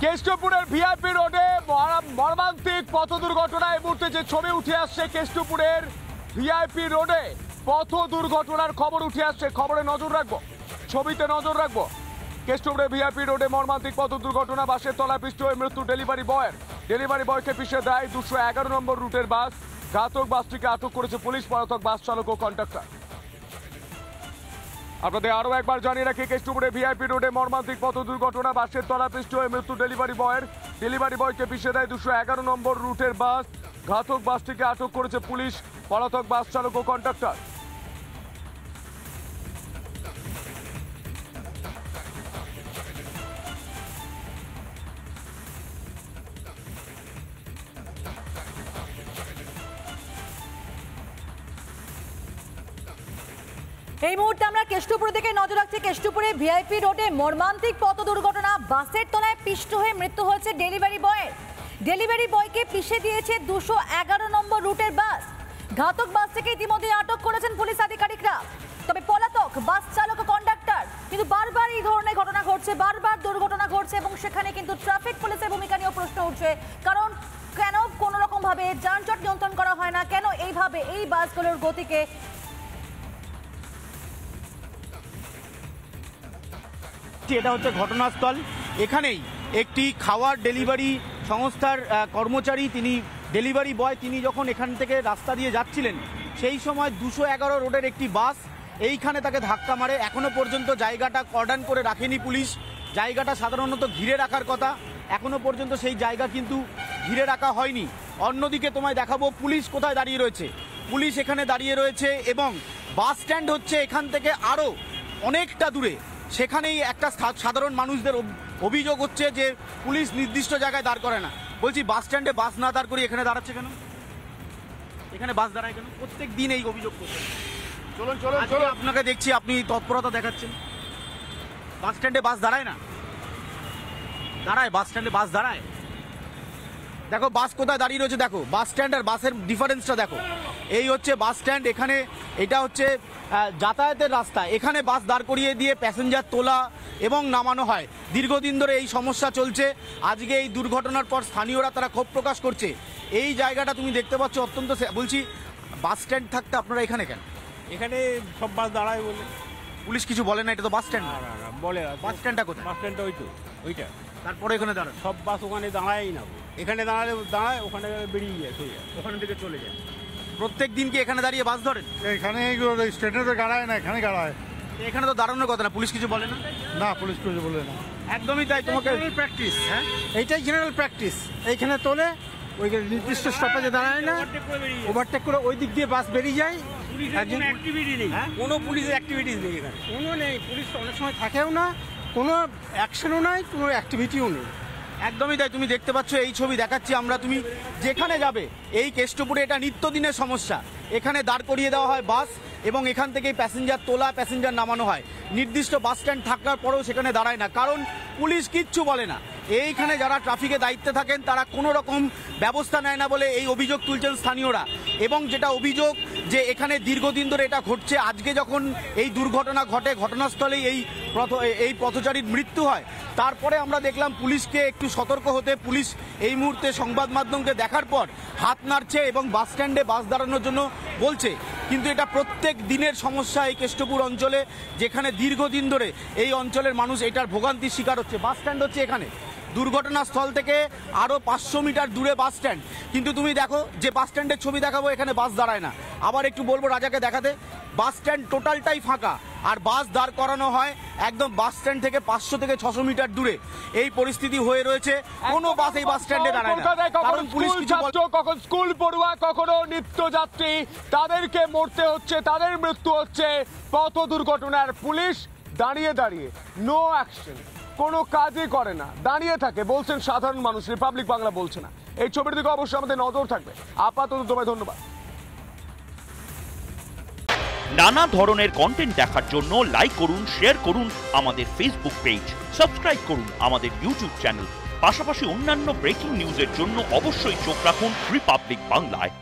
কেষ্টপুরের VIP রোডে মর্মান্তিক পথ দুর্ঘটনা। এই মুহূর্তে যে ছবি উঠে আসছে কেষ্টপুরের ভিআইপি রোডে পথ দুর্ঘটনার খবর উঠে আসছে। খবরে নজর রাখবো, ছবিতে নজর রাখবো। কেষ্টপুরের ভিআইপি রোডে মর্মান্তিক পথ দুর্ঘটনা। বাসের তলায় পিষ্ট হয়ে মৃত্যু ডেলিভারি বয়ের। ডেলিভারি বয়কে পিষে দেয় 211 নম্বর রুটের বাস। ঘাতক বাসটিকে আটক করেছে পুলিশ। পলাতক বাস চালক ও কন্ডাক্টর। আপনাদের আরো একবার জানিয়ে রাখি, কেষ্টপুরে ভিআইপি রোডে মর্মান্তিক পথ দুর্ঘটনা। বাসের তলায় পিষ্ট হয়ে মৃত্যু ডেলিভারি বয়ের। ডেলিভারি বয়কে পিষে দেয় 211 নম্বর রুটের বাস। ঘাতক বাসটিকে আটক করেছে পুলিশ। পলাতক বাস চালক ও কন্ডাক্টর। এই মুহূর্তে আমরা কেষ্টপুর দিকে নজর রাখছি। কেষ্টপুরে ভিআইপি রোডে মর্মান্তিক পথ দুর্ঘটনা। বাসের তলায় পিষ্ট হয়ে মৃত্যু হয়েছে ডেলিভারি বয়ের। ডেলিভারি বয়কে পিষে দিয়েছে 211 নম্বর রুটের বাস। ঘাতক বাসটিকে ইতিমধ্যে আটক করেছেন পুলিশ আধিকারিকরা। তবে পলাতক বাস চালক ও কন্ডাক্টর কিন্তু বারবার এই ধরনের ঘটনা ঘটছে, বারবার দুর্ঘটনা ঘটছে এবং সেখানে কিন্তু ট্রাফিক পুলিশের ভূমিকা নিয়েও প্রশ্ন উঠছে। কারণ কেন কোনো রকম ভাবে যানজট নিয়ন্ত্রণ করা হয় না, কেন এইভাবে এই বাসগুলোর গতিকে। এটা হচ্ছে ঘটনাস্থল। এখানেই একটি খাওয়ার ডেলিভারি সংস্থার কর্মচারী, তিনি ডেলিভারি বয়, তিনি যখন এখান থেকে রাস্তা দিয়ে যাচ্ছিলেন সেই সময় 211 রোডের একটি বাস এইখানে তাকে ধাক্কা মারে। এখনো পর্যন্ত জায়গাটা কর্ডন করে রাখেনি পুলিশ। জায়গাটা সাধারণত ঘিরে রাখার কথা, এখনো পর্যন্ত সেই জায়গা কিন্তু ঘিরে রাখা হয়নি। অন্যদিকে তোমায় দেখাবো পুলিশ কোথায় দাঁড়িয়ে রয়েছে। পুলিশ এখানে দাঁড়িয়ে রয়েছে এবং বাস স্ট্যান্ড হচ্ছে এখান থেকে আরও অনেকটা দূরে। সেখানেই একটা সাধারণ মানুষদের অভিযোগ হচ্ছে যে পুলিশ নির্দিষ্ট জায়গায় দাঁড় করে না। বলছি, বাস স্ট্যান্ডে বাস না দাঁড় করিয়ে এখানে দাঁড়াচ্ছে কেন? এখানে বাস দাঁড়ায় কেন? প্রত্যেক দিন এই অভিযোগ করছেন। চলুন চলুন চলুন, আপনাকে দেখছি আপনি তৎপরতা দেখাচ্ছেন। বাস স্ট্যান্ডে বাস দাঁড়ায় না? দাঁড়ায়, বাস স্ট্যান্ডে বাস দাঁড়ায়। দেখো বাস কোথায় দাঁড়িয়ে রয়েছে, দেখো বাস স্ট্যান্ড আর বাসের ডিফারেন্সটা দেখো। এই হচ্ছে বাস স্ট্যান্ড, এখানে এটা হচ্ছে যাতায়াতের রাস্তা। এখানে বাস দাঁড় করিয়ে দিয়ে প্যাসেঞ্জার তোলা এবং নামানো হয়। দীর্ঘদিন ধরে এই সমস্যা চলছে। আজকে এই দুর্ঘটনার পর স্থানীয়রা তারা ক্ষোভ প্রকাশ করছে। এই জায়গাটা তুমি দেখতে পাচ্ছ অত্যন্ত। বলছি, বাস স্ট্যান্ড থাকতে আপনারা এখানে কেন? এখানে সব বাস দাঁড়ায় বলে পুলিশ কিছু বলে না? এটা তো বাস স্ট্যান্ড না। বলে বাস স্ট্যান্ডটা কোথায়? বাস স্ট্যান্ডটা ওইটা। তারপরে এখানে দাঁড়ায় সব বাস ওখানে দাঁড়ায়ই না। এখানে দাঁড়ায় ওখানে বেরিয়ে যায়, ওখান থেকে চলে যায়। প্রত্যেক দিন কি এখানে দাঁড়িয়ে বাস ধরেন? এখানে স্টেশনে তো দাঁড়ায় না, এখানে দাঁড়ায়। এখানে তো দাঁড়ানোর কথা না, পুলিশ কিছু বলে না? না, পুলিশ কিছু বলে না। একদমই তাই। তোমাকে প্র্যাকটিস, হ্যাঁ, এইটাই জেনারেল প্র্যাকটিস। এইখানে তোলে, ওই নির্দিষ্ট স্টপেজে দাঁড়ায় না, ওভারটেক করে ওই দিক দিয়ে বাস বেরিয়ে যায়। কোনো অ্যাক্টিভিটি নেই, কোনো পুলিশের অ্যাক্টিভিটিস নেই এখানে। কোনো নেই, পুলিশ অনেক সময় থাকেও না, কোনো অ্যাকশনও নাই, কোনো অ্যাক্টিভিটিও নেই। একদমই তাই। তুমি দেখতে পাচ্ছ এই ছবি দেখাচ্ছি আমরা। তুমি যেখানে যাবে এই কেষ্টপুরে এটা নিত্যদিনের সমস্যা। এখানে দাঁড় করিয়ে দেওয়া হয় বাস এবং এখান থেকেই প্যাসেঞ্জার তোলা, প্যাসেঞ্জার নামানো হয়। নির্দিষ্ট বাস স্ট্যান্ড থাকার পরেও সেখানে দাঁড়ায় না, কারণ পুলিশ কিচ্ছু বলে না। এইখানে যারা ট্রাফিকে দায়িত্বে থাকেন তারা কোনো রকম ব্যবস্থা নেয় না বলে এই অভিযোগ তুলছেন স্থানীয়রা। এবং যেটা অভিযোগ যে এখানে দীর্ঘদিন ধরে এটা ঘটছে। আজকে যখন এই দুর্ঘটনা ঘটে, ঘটনাস্থলেই এই পথচারীর মৃত্যু হয়, তারপরে আমরা দেখলাম পুলিশকে একটু সতর্ক হতে। পুলিশ এই মুহূর্তে সংবাদ মাধ্যমকে দেখার পর হাত নাড়ছে এবং বাস স্ট্যান্ডে বাস দাঁড়ানোর জন্য বলছে। কিন্তু এটা প্রত্যেক দিনের সমস্যা এই কেষ্টপুর অঞ্চলে, যেখানে দীর্ঘদিন ধরে এই অঞ্চলের মানুষ এটার ভোগান্তির শিকার হচ্ছে। বাস স্ট্যান্ড হচ্ছে এখানে, দুর্ঘটনাস্থল থেকে আরও 500 মিটার দূরে বাস স্ট্যান্ড। কিন্তু তুমি দেখো, যে বাস স্ট্যান্ডের ছবি দেখাবো এখানে বাস দাঁড়ায় না। আবার একটু বলবো রাজাকে দেখাতে, বাস স্ট্যান্ড টোটালটাই ফাঁকা আর বাস দাঁড় করানো হয় একদম বাস স্ট্যান্ড থেকে 500 থেকে 600 মিটার দূরে। এই পরিস্থিতি হয়ে রয়েছে, কোনো বাস এই বাস স্ট্যান্ডে দাঁড়ায় না। কারণ পুলিশ কখন স্কুল পড়ুয়া, কখনো নিত্যযাত্রী, তাদেরকে মরতে হচ্ছে, তাদের মৃত্যু হচ্ছে পথ দুর্ঘটনার। পুলিশ দাঁড়িয়ে দাঁড়িয়ে নো অ্যাকশন, কোনো কাজই করে না, দাঁড়িয়ে থাকে। বলছেন সাধারণ মানুষ, রিপাবলিক বাংলা বলছে না। এই ছবির দিকে অবশ্যই আমাদের নজর থাকবে। আপাতত তোমায় ধন্যবাদ। নানা ধরনের কন্টেন্ট দেখার জন্য লাইক করুন, শেয়ার করুন আমাদের ফেসবুক পেজ, সাবস্ক্রাইব করুন আমাদের ইউটিউব চ্যানেল। পাশাপাশি অন্যান্য ব্রেকিং নিউজের জন্য অবশ্যই চোখ রাখুন রিপাবলিক বাংলায়।